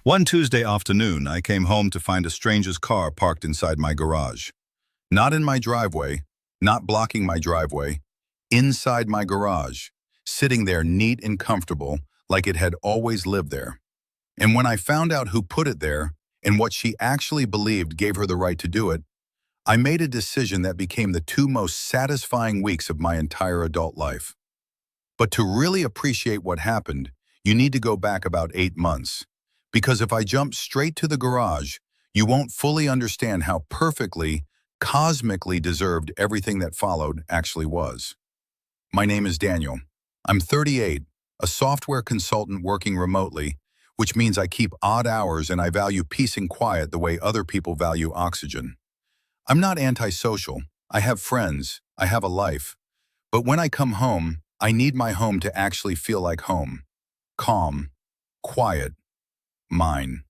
One Tuesday afternoon, I came home to find a stranger's car parked inside my garage. Not in my driveway, not blocking my driveway, inside my garage, sitting there neat and comfortable like it had always lived there. And when I found out who put it there and what she actually believed gave her the right to do it, I made a decision that became the two most satisfying weeks of my entire adult life. But to really appreciate what happened, you need to go back about 8 months. Because if I jump straight to the garage, you won't fully understand how perfectly, cosmically deserved everything that followed actually was. My name is Daniel. I'm 38, a software consultant working remotely, which means I keep odd hours and I value peace and quiet the way other people value oxygen. I'm not antisocial. I have friends. I have a life. But when I come home, I need my home to actually feel like home. Calm, quiet, mine.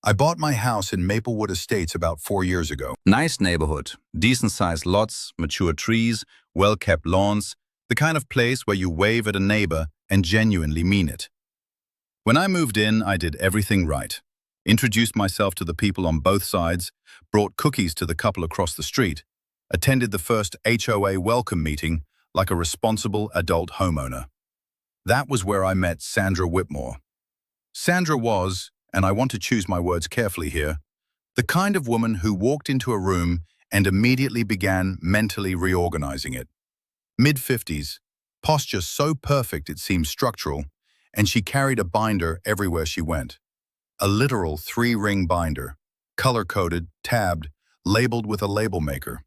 I bought my house in Maplewood Estates about 4 years ago. Nice neighborhood, decent-sized lots, mature trees, well-kept lawns, the kind of place where you wave at a neighbor and genuinely mean it. When I moved in, I did everything right. Introduced myself to the people on both sides, brought cookies to the couple across the street, attended the first HOA welcome meeting like a responsible adult homeowner. That was where I met Sandra Whitmore. Sandra was, and I want to choose my words carefully here, the kind of woman who walked into a room and immediately began mentally reorganizing it. Mid-50s, posture so perfect it seemed structural, and she carried a binder everywhere she went. A literal 3-ring binder, color-coded, tabbed, labeled with a label maker.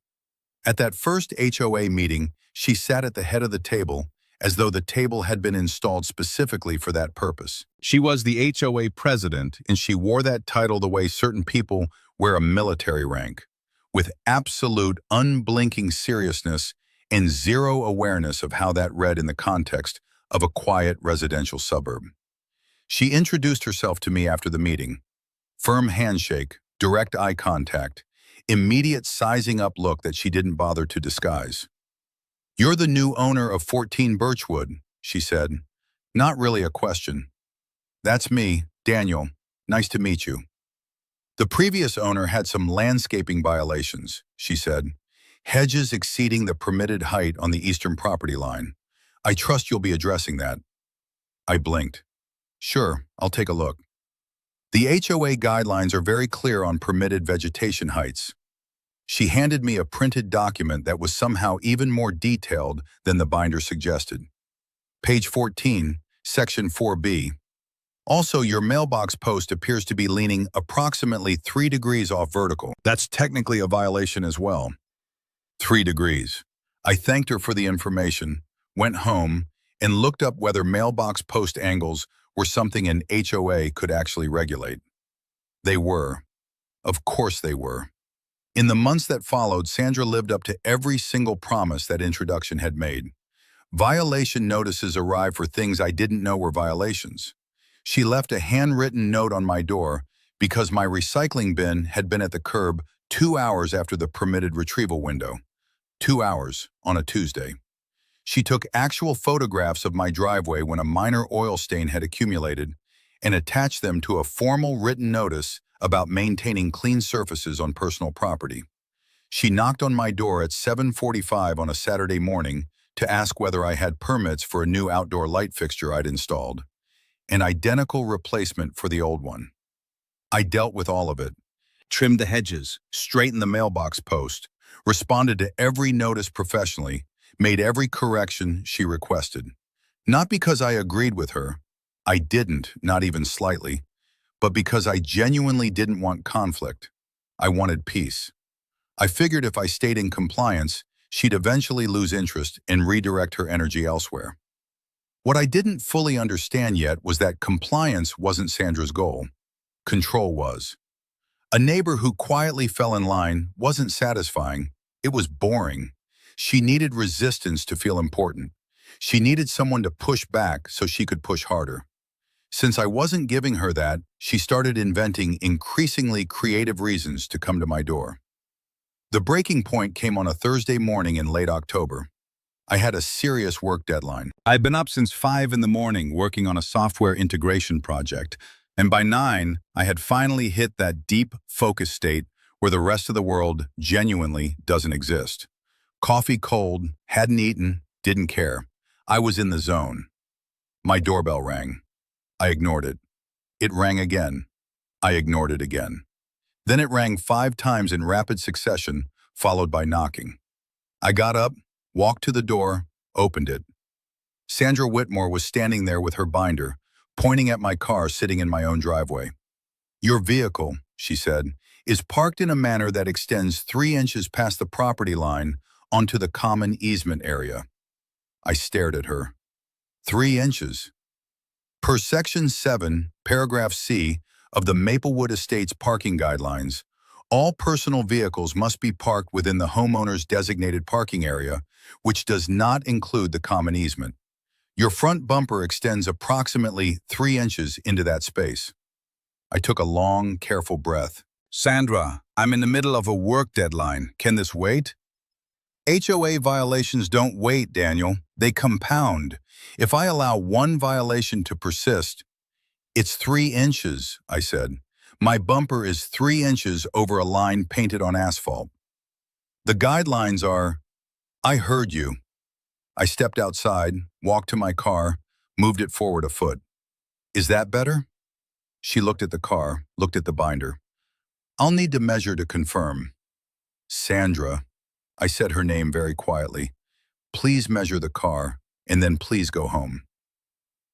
At that first HOA meeting, she sat at the head of the table as though the table had been installed specifically for that purpose. She was the HOA president, and she wore that title the way certain people wear a military rank, with absolute, unblinking seriousness and zero awareness of how that read in the context of a quiet residential suburb. She introduced herself to me after the meeting. Firm handshake, direct eye contact, immediate sizing up look that she didn't bother to disguise. "You're the new owner of 14 Birchwood," she said. Not really a question. "That's me, Daniel. Nice to meet you." "The previous owner had some landscaping violations," she said. "Hedges exceeding the permitted height on the eastern property line. I trust you'll be addressing that." I blinked. "Sure, I'll take a look." The HOA guidelines are very clear on permitted vegetation heights. She handed me a printed document that was somehow even more detailed than the binder suggested. Page 14, Section 4B. "Also, your mailbox post appears to be leaning approximately 3 degrees off vertical. That's technically a violation as well." 3 degrees. I thanked her for the information, went home, and looked up whether mailbox post angles were something an HOA could actually regulate. They were. Of course they were. In the months that followed, Sandra lived up to every single promise that introduction had made. Violation notices arrived for things I didn't know were violations. She left a handwritten note on my door because my recycling bin had been at the curb 2 hours after the permitted retrieval window. 2 hours on a Tuesday. She took actual photographs of my driveway when a minor oil stain had accumulated and attached them to a formal written notice about maintaining clean surfaces on personal property. She knocked on my door at 7:45 on a Saturday morning to ask whether I had permits for a new outdoor light fixture I'd installed, an identical replacement for the old one. I dealt with all of it, trimmed the hedges, straightened the mailbox post, responded to every notice professionally, made every correction she requested. Not because I agreed with her, I didn't, not even slightly, but because I genuinely didn't want conflict. I wanted peace. I figured if I stayed in compliance, she'd eventually lose interest and redirect her energy elsewhere. What I didn't fully understand yet was that compliance wasn't Sandra's goal. Control was. A neighbor who quietly fell in line wasn't satisfying. It was boring. She needed resistance to feel important. She needed someone to push back so she could push harder. Since I wasn't giving her that, she started inventing increasingly creative reasons to come to my door. The breaking point came on a Thursday morning in late October. I had a serious work deadline. I'd been up since 5 in the morning working on a software integration project, And by 9, I had finally hit that deep focus state where the rest of the world genuinely doesn't exist. Coffee cold, hadn't eaten, didn't care. I was in the zone. My doorbell rang. I ignored it. It rang again. I ignored it again. Then it rang 5 times in rapid succession, followed by knocking. I got up, walked to the door, opened it. Sandra Whitmore was standing there with her binder, pointing at my car sitting in my own driveway. "Your vehicle," she said, "is parked in a manner that extends 3 inches past the property line onto the common easement area." I stared at her. 3 inches. Per Section 7, Paragraph C of the Maplewood Estates Parking Guidelines, all personal vehicles must be parked within the homeowner's designated parking area, which does not include the common easement. Your front bumper extends approximately 3 inches into that space. I took a long, careful breath. "Sandra, I'm in the middle of a work deadline. Can this wait?" "HOA violations don't wait, Daniel. They compound. If I allow one violation to persist—" "It's 3 inches," I said. "My bumper is 3 inches over a line painted on asphalt. The guidelines are—" "I heard you." I stepped outside, walked to my car, moved it forward a foot. "Is that better?" She looked at the car, looked at the binder. "I'll need to measure to confirm." "Sandra," I said her name very quietly, "please measure the car, and then please go home."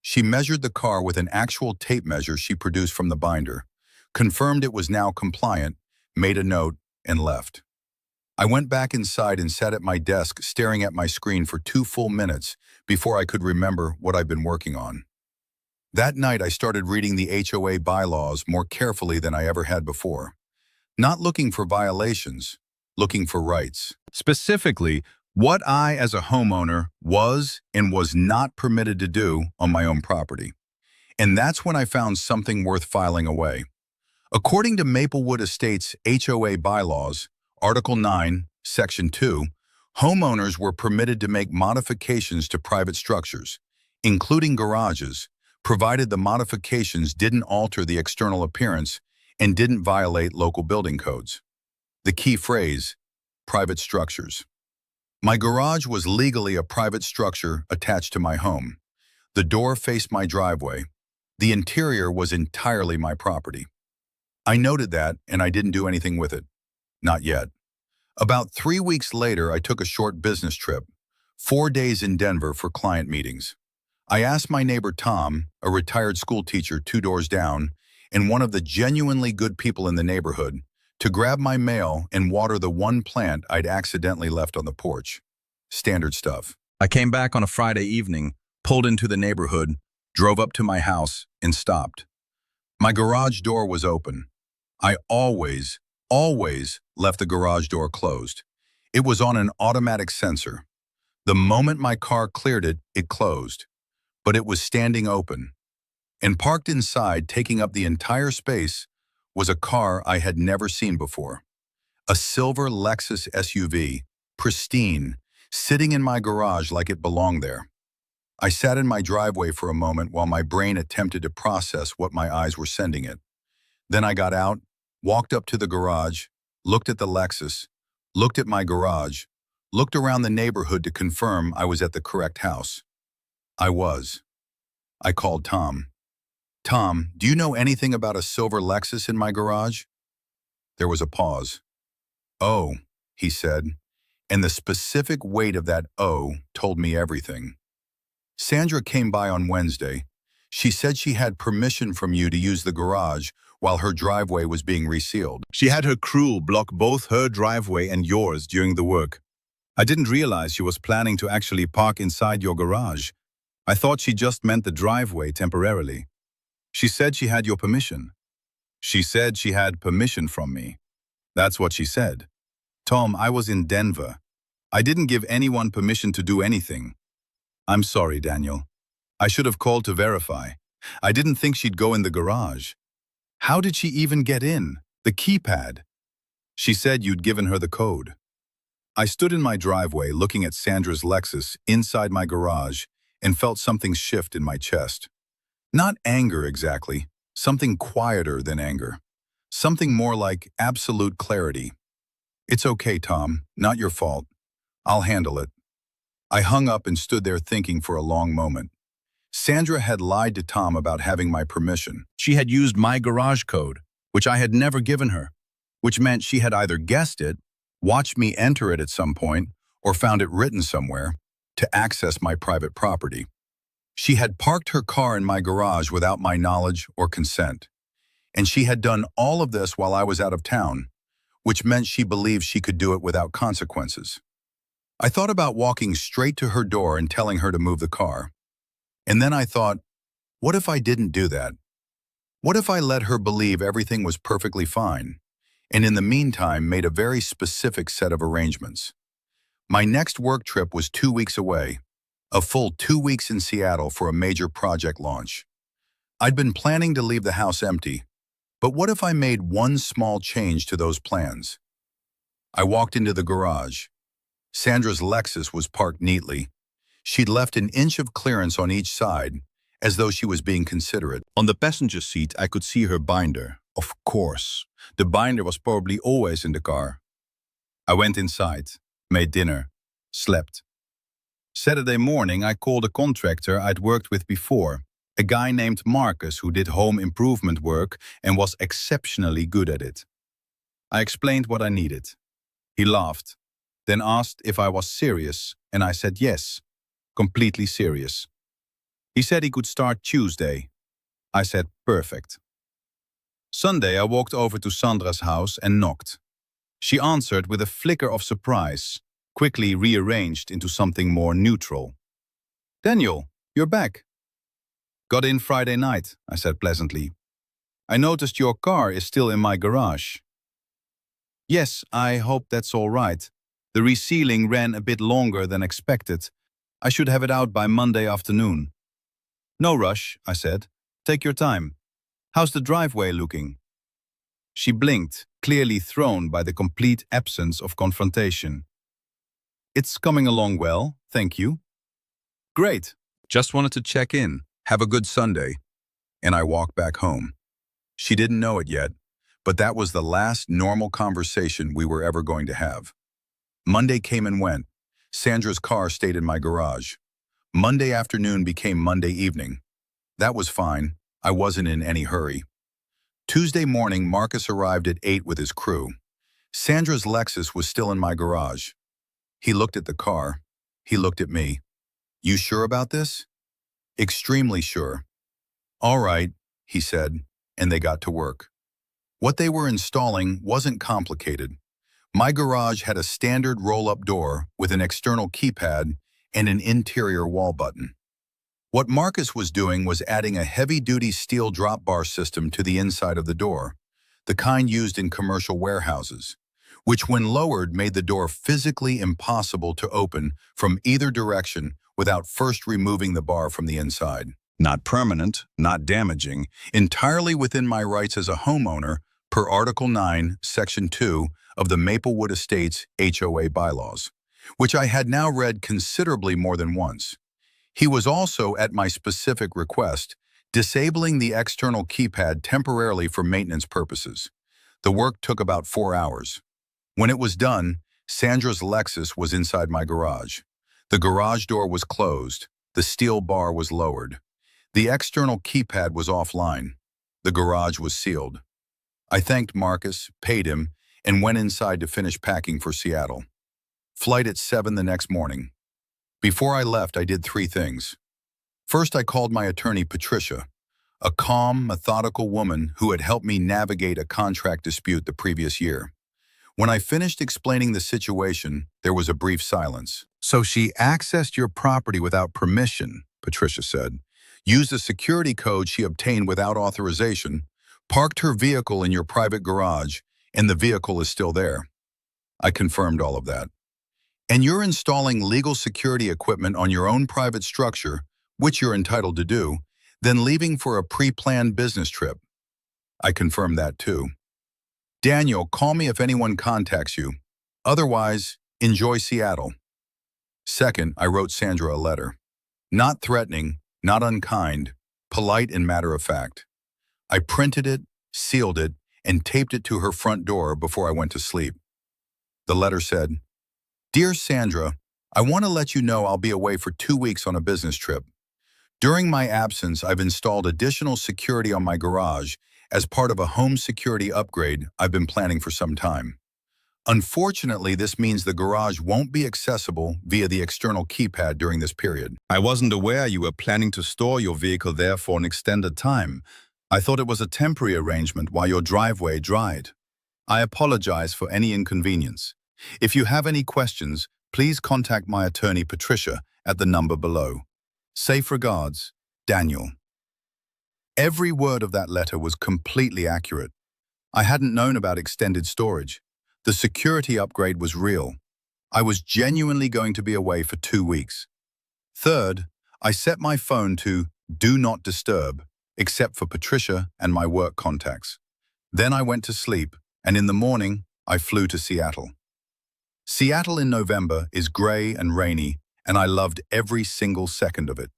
She measured the car with an actual tape measure she produced from the binder, confirmed it was now compliant, made a note, and left. I went back inside and sat at my desk staring at my screen for 2 full minutes before I could remember what I'd been working on. That night I started reading the HOA bylaws more carefully than I ever had before. Not looking for violations, looking for rights. Specifically, what I as a homeowner was and was not permitted to do on my own property. And that's when I found something worth filing away. According to Maplewood Estates HOA bylaws, Article 9, Section 2, homeowners were permitted to make modifications to private structures, including garages, provided the modifications didn't alter the external appearance and didn't violate local building codes. The key phrase, private structures. My garage was legally a private structure attached to my home. The door faced my driveway. The interior was entirely my property. I noted that, and I didn't do anything with it. Not yet. About 3 weeks later, I took a short business trip, 4 days in Denver for client meetings. I asked my neighbor Tom, a retired school teacher 2 doors down, and one of the genuinely good people in the neighborhood, to grab my mail and water the one plant I'd accidentally left on the porch. Standard stuff. I came back on a Friday evening, pulled into the neighborhood, drove up to my house, and stopped. My garage door was open. I always left the garage door closed. It was on an automatic sensor. The moment my car cleared it, it closed. But it was standing open. And parked inside, taking up the entire space, was a car I had never seen before. A silver Lexus SUV, pristine, sitting in my garage like it belonged there. I sat in my driveway for a moment while my brain attempted to process what my eyes were sending it. Then I got out, walked up to the garage, looked at the Lexus, looked at my garage, looked around the neighborhood to confirm I was at the correct house. I was. I called Tom. "Tom, do you know anything about a silver Lexus in my garage?" There was a pause. "Oh," he said, and the specific weight of that "oh" told me everything. "Sandra came by on Wednesday. She said she had permission from you to use the garage while her driveway was being resealed. She had her crew block both her driveway and yours during the work. I didn't realize she was planning to actually park inside your garage. I thought she just meant the driveway temporarily. She said she had your permission." "She said she had permission from me." That's what she said. "Tom, I was in Denver. I didn't give anyone permission to do anything." "I'm sorry, Daniel. I should have called to verify. I didn't think she'd go in the garage. How did she even get in? The keypad?" "She said you'd given her the code." I stood in my driveway looking at Sandra's Lexus inside my garage and felt something shift in my chest. Not anger exactly, Something quieter than anger. Something more like absolute clarity. "It's okay, Tom. Not your fault. I'll handle it." I hung up and stood there thinking for a long moment. Sandra had lied to Tom about having my permission. She had used my garage code, which I had never given her, which meant she had either guessed it, watched me enter it at some point, or found it written somewhere, to access my private property. She had parked her car in my garage without my knowledge or consent. And she had done all of this while I was out of town, which meant she believed she could do it without consequences. I thought about walking straight to her door and telling her to move the car. And then I thought, what if I didn't do that? What if I let her believe everything was perfectly fine, and in the meantime made a very specific set of arrangements? My next work trip was 2 weeks away, a full 2 weeks in Seattle for a major project launch. I'd been planning to leave the house empty, but what if I made one small change to those plans? I walked into the garage. Sandra's Lexus was parked neatly. She'd left an inch of clearance on each side, as though she was being considerate. On the passenger seat, I could see her binder. Of course, the binder was probably always in the car. I went inside, made dinner, slept. Saturday morning, I called a contractor I'd worked with before, a guy named Marcus who did home improvement work and was exceptionally good at it. I explained what I needed. He laughed, then asked if I was serious, and I said yes, completely serious. He said he could start Tuesday. I said perfect. Sunday, I walked over to Sandra's house and knocked. She answered with a flicker of surprise, quickly rearranged into something more neutral. "Daniel, you're back." "Got in Friday night," I said pleasantly. "I noticed your car is still in my garage." "Yes, I hope that's all right. The resealing ran a bit longer than expected. I should have it out by Monday afternoon." "No rush," I said. "Take your time. How's the driveway looking?" She blinked, clearly thrown by the complete absence of confrontation. "It's coming along well, thank you." "Great. Just wanted to check in. Have a good Sunday." And I walked back home. She didn't know it yet, but that was the last normal conversation we were ever going to have. Monday came and went. Sandra's car stayed in my garage. Monday afternoon became Monday evening. That was fine. I wasn't in any hurry. Tuesday morning, Marcus arrived at 8 with his crew. Sandra's Lexus was still in my garage. He looked at the car. He looked at me. "You sure about this?" "Extremely sure." "All right," he said, and they got to work. What they were installing wasn't complicated. My garage had a standard roll-up door with an external keypad and an interior wall button. What Marcus was doing was adding a heavy-duty steel drop bar system to the inside of the door, the kind used in commercial warehouses, which when lowered made the door physically impossible to open from either direction without first removing the bar from the inside. Not permanent, not damaging, entirely within my rights as a homeowner per Article 9, Section 2 of the Maplewood Estates HOA bylaws, which I had now read considerably more than once. He was also, at my specific request, disabling the external keypad temporarily for maintenance purposes. The work took about 4 hours. When it was done, Sandra's Lexus was inside my garage. The garage door was closed. The steel bar was lowered. The external keypad was offline. The garage was sealed. I thanked Marcus, paid him, and went inside to finish packing for Seattle. Flight at 7 the next morning. Before I left, I did 3 things. First, I called my attorney, Patricia, a calm, methodical woman who had helped me navigate a contract dispute the previous year. When I finished explaining the situation, there was a brief silence. "So she accessed your property without permission," Patricia said, "used a security code she obtained without authorization, parked her vehicle in your private garage, and the vehicle is still there." I confirmed all of that. "And you're installing legal security equipment on your own private structure, which you're entitled to do, then leaving for a pre-planned business trip." I confirmed that too. "Daniel, call me if anyone contacts you. Otherwise, enjoy Seattle." Second, I wrote Sandra a letter. Not threatening, not unkind, polite and matter of fact. I printed it, sealed it, and taped it to her front door before I went to sleep. The letter said, "Dear Sandra, I want to let you know I'll be away for 2 weeks on a business trip. During my absence, I've installed additional security on my garage as part of a home security upgrade I've been planning for some time. Unfortunately, this means the garage won't be accessible via the external keypad during this period." I wasn't aware you were planning to store your vehicle there for an extended time. I thought it was a temporary arrangement while your driveway dried. I apologize for any inconvenience. If you have any questions, please contact my attorney Patricia at the number below. Safe regards, Daniel. Every word of that letter was completely accurate. I hadn't known about extended storage. The security upgrade was real. I was genuinely going to be away for 2 weeks. Third, I set my phone to Do Not Disturb, except for Patricia and my work contacts. Then I went to sleep, and in the morning, I flew to Seattle. Seattle in November is gray and rainy, and I loved every single second of it.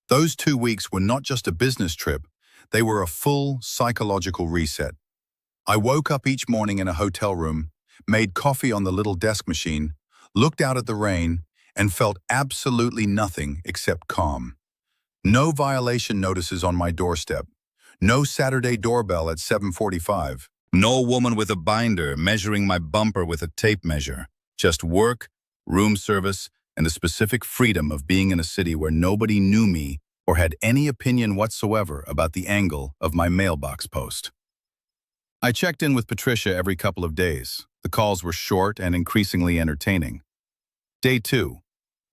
Those 2 weeks were not just a business trip, they were a full psychological reset. I woke up each morning in a hotel room, made coffee on the little desk machine, looked out at the rain, and felt absolutely nothing except calm. No violation notices on my doorstep. No Saturday doorbell at 7:45. No woman with a binder measuring my bumper with a tape measure. Just work, room service, and the specific freedom of being in a city where nobody knew me or had any opinion whatsoever about the angle of my mailbox post. I checked in with Patricia every couple of days. The calls were short and increasingly entertaining. Day 2.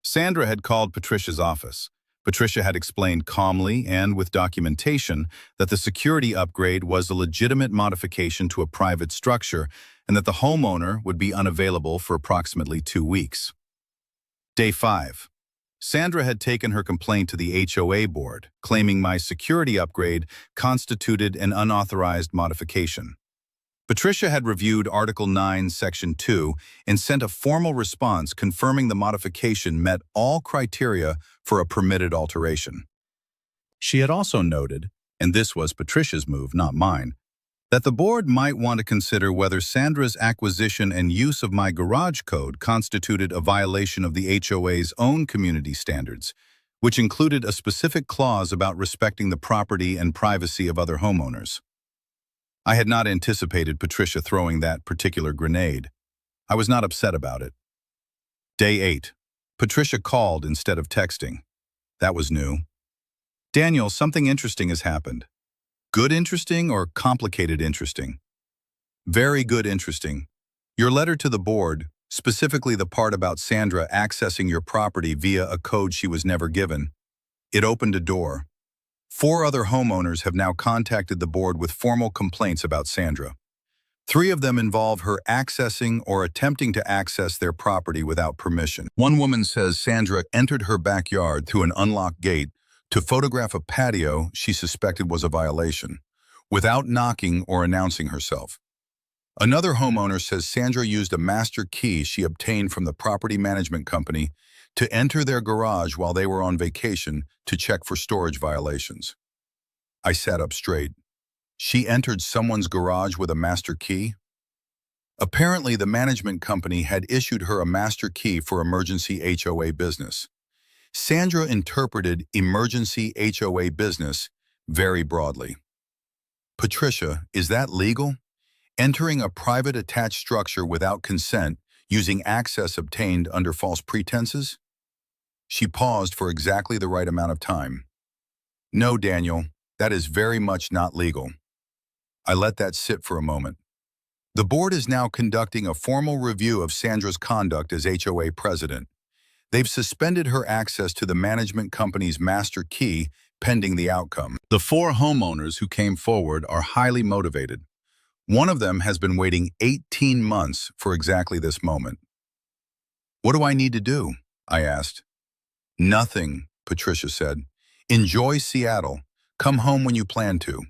Sandra had called Patricia's office. Patricia had explained calmly and with documentation that the security upgrade was a legitimate modification to a private structure and that the homeowner would be unavailable for approximately 2 weeks. Day 5. Sandra had taken her complaint to the HOA board, claiming my security upgrade constituted an unauthorized modification. Patricia had reviewed Article 9, Section 2, and sent a formal response confirming the modification met all criteria for a permitted alteration. She had also noted, and this was Patricia's move, not mine, that the board might want to consider whether Sandra's acquisition and use of my garage code constituted a violation of the HOA's own community standards, which included a specific clause about respecting the property and privacy of other homeowners. I had not anticipated Patricia throwing that particular grenade. I was not upset about it. Day 8. Patricia called instead of texting. That was new. "Daniel, something interesting has happened." "Good interesting or complicated interesting?" "Very good interesting. Your letter to the board, specifically the part about Sandra accessing your property via a code she was never given, it opened a door. 4 other homeowners have now contacted the board with formal complaints about Sandra. 3 of them involve her accessing or attempting to access their property without permission. One woman says Sandra entered her backyard through an unlocked gate to photograph a patio she suspected was a violation, without knocking or announcing herself. Another homeowner says Sandra used a master key she obtained from the property management company to enter their garage while they were on vacation to check for storage violations. I sat up straight. She entered someone's garage with a master key? Apparently, the management company had issued her a master key for emergency HOA business. Sandra interpreted emergency HOA business very broadly. "Patricia, is that legal? Entering a private attached structure without consent using access obtained under false pretenses?" She paused for exactly the right amount of time. "No, Daniel, that is very much not legal." I let that sit for a moment. The board is now conducting a formal review of Sandra's conduct as HOA president. They've suspended her access to the management company's master key pending the outcome. The 4 homeowners who came forward are highly motivated. One of them has been waiting 18 months for exactly this moment. "What do I need to do?" I asked. "Nothing," Patricia said. "Enjoy Seattle. Come home when you plan to."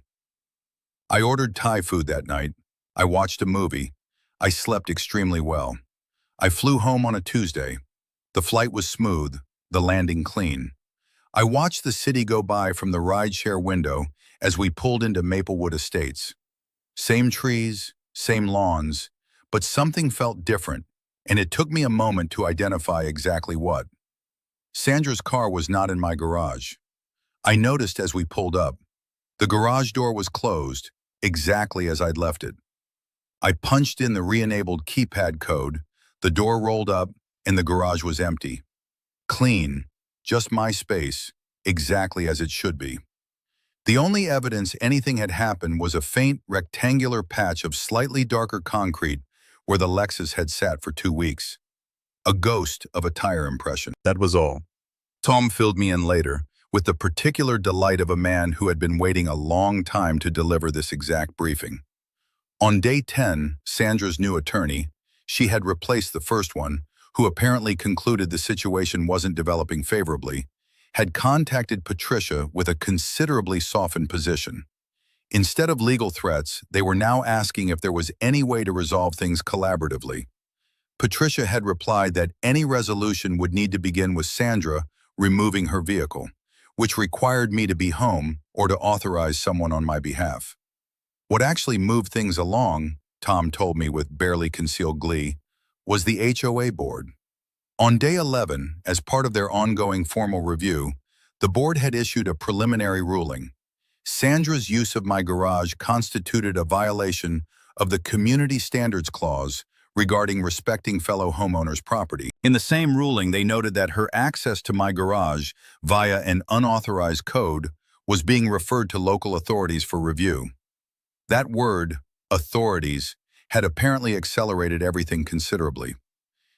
I ordered Thai food that night. I watched a movie. I slept extremely well. I flew home on a Tuesday. The flight was smooth, the landing clean. I watched the city go by from the rideshare window as we pulled into Maplewood Estates. Same trees, same lawns, but something felt different, and it took me a moment to identify exactly what. Sandra's car was not in my garage. I noticed as we pulled up. The garage door was closed, exactly as I'd left it. I punched in the re-enabled keypad code, the door rolled up, and the garage was empty. Clean, just my space, exactly as it should be. The only evidence anything had happened was a faint, rectangular patch of slightly darker concrete where the Lexus had sat for 2 weeks. A ghost of a tire impression. That was all. Tom filled me in later, with the particular delight of a man who had been waiting a long time to deliver this exact briefing. On day 10, Sandra's new attorney, she had replaced the first one, who apparently concluded the situation wasn't developing favorably, had contacted Patricia with a considerably softened position. Instead of legal threats, they were now asking if there was any way to resolve things collaboratively. Patricia had replied that any resolution would need to begin with Sandra removing her vehicle, which required me to be home or to authorize someone on my behalf. What actually moved things along, Tom told me with barely concealed glee, was the HOA board. On day 11, as part of their ongoing formal review, the board had issued a preliminary ruling. Sandra's use of my garage constituted a violation of the Community Standards Clause regarding respecting fellow homeowners' property. In the same ruling, they noted that her access to my garage via an unauthorized code was being referred to local authorities for review. That word, authorities, had apparently accelerated everything considerably.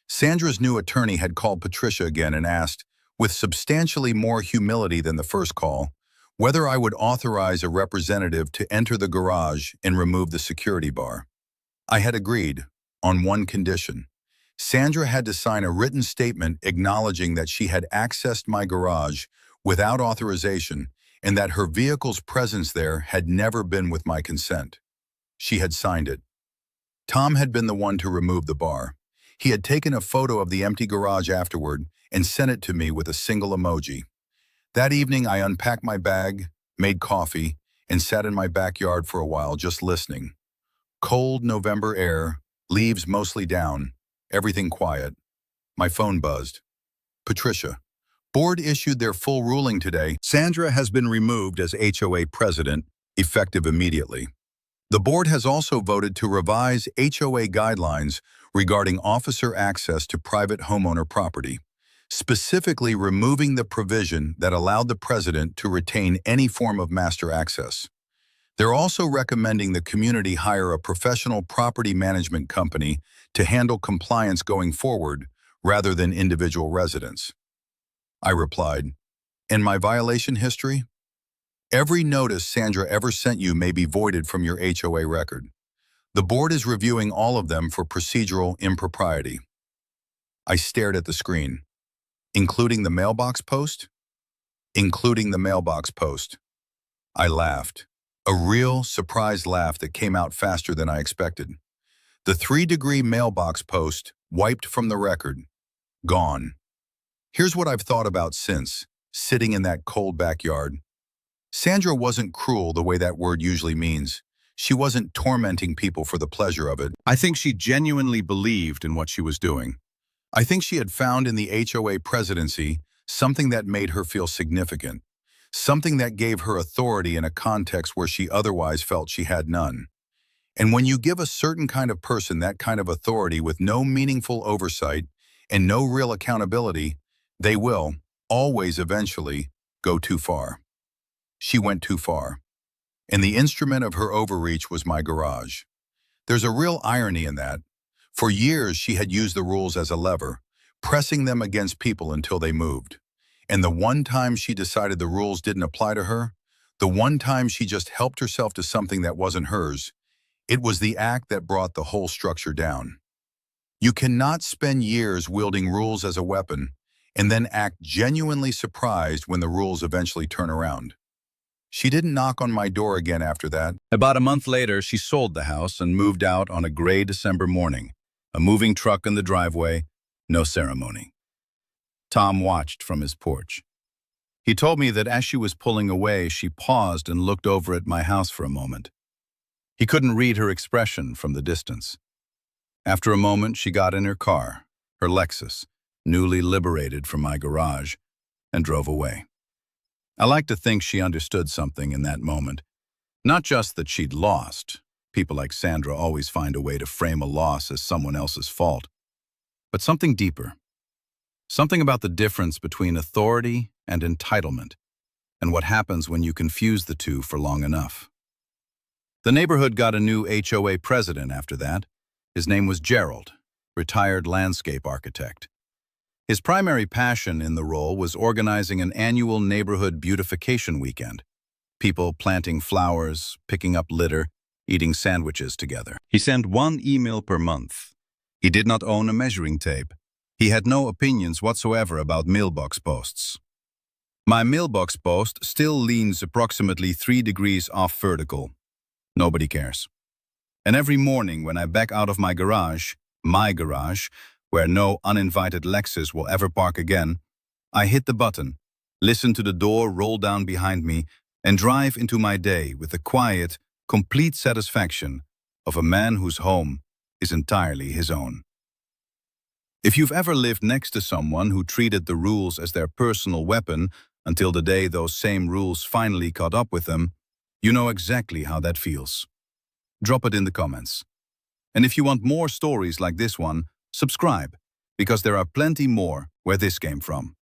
Sandra's new attorney had called Patricia again and asked, with substantially more humility than the first call, whether I would authorize a representative to enter the garage and remove the security bar. I had agreed, on one condition. Sandra had to sign a written statement acknowledging that she had accessed my garage without authorization and that her vehicle's presence there had never been with my consent. She had signed it. Tom had been the one to remove the bar. He had taken a photo of the empty garage afterward and sent it to me with a single emoji. That evening, I unpacked my bag, made coffee, and sat in my backyard for a while just listening. Cold November air, leaves mostly down, everything quiet. My phone buzzed. Patricia. Board issued their full ruling today. Sandra has been removed as HOA president, effective immediately. The board has also voted to revise HOA guidelines regarding officer access to private homeowner property, specifically removing the provision that allowed the president to retain any form of master access. They're also recommending the community hire a professional property management company to handle compliance going forward rather than individual residents. I replied, "And my violation history? Every notice Sandra ever sent you may be voided from your HOA record. The board is reviewing all of them for procedural impropriety." I stared at the screen. Including the mailbox post? Including the mailbox post. I laughed. A real, surprised laugh that came out faster than I expected. The 3-degree mailbox post, wiped from the record. Gone. Here's what I've thought about since, sitting in that cold backyard. Sandra wasn't cruel the way that word usually means. She wasn't tormenting people for the pleasure of it. I think she genuinely believed in what she was doing. I think she had found in the HOA presidency something that made her feel significant, something that gave her authority in a context where she otherwise felt she had none. And when you give a certain kind of person that kind of authority with no meaningful oversight and no real accountability, they will, always eventually, go too far. She went too far. And the instrument of her overreach was my garage. There's a real irony in that. For years, she had used the rules as a lever, pressing them against people until they moved. And the one time she decided the rules didn't apply to her, the one time she just helped herself to something that wasn't hers, it was the act that brought the whole structure down. You cannot spend years wielding rules as a weapon and then act genuinely surprised when the rules eventually turn around. She didn't knock on my door again after that. About a month later, she sold the house and moved out on a gray December morning. A moving truck in the driveway, no ceremony. Tom watched from his porch. He told me that as she was pulling away, she paused and looked over at my house for a moment. He couldn't read her expression from the distance. After a moment, she got in her car, her Lexus, newly liberated from my garage, and drove away. I like to think she understood something in that moment. Not just that she'd lost. People like Sandra always find a way to frame a loss as someone else's fault. But something deeper. Something about the difference between authority and entitlement, and what happens when you confuse the two for long enough. The neighborhood got a new HOA president after that. His name was Gerald, retired landscape architect. His primary passion in the role was organizing an annual neighborhood beautification weekend. People planting flowers, picking up litter, eating sandwiches together. He sent one email per month. He did not own a measuring tape. He had no opinions whatsoever about mailbox posts. My mailbox post still leans approximately 3 degrees off vertical. Nobody cares. And every morning when I back out of my garage, where no uninvited Lexus will ever park again, I hit the button, listen to the door roll down behind me, and drive into my day with the quiet, complete satisfaction of a man whose home is entirely his own. If you've ever lived next to someone who treated the rules as their personal weapon until the day those same rules finally caught up with them, you know exactly how that feels. Drop it in the comments. And if you want more stories like this one, subscribe, because there are plenty more where this came from.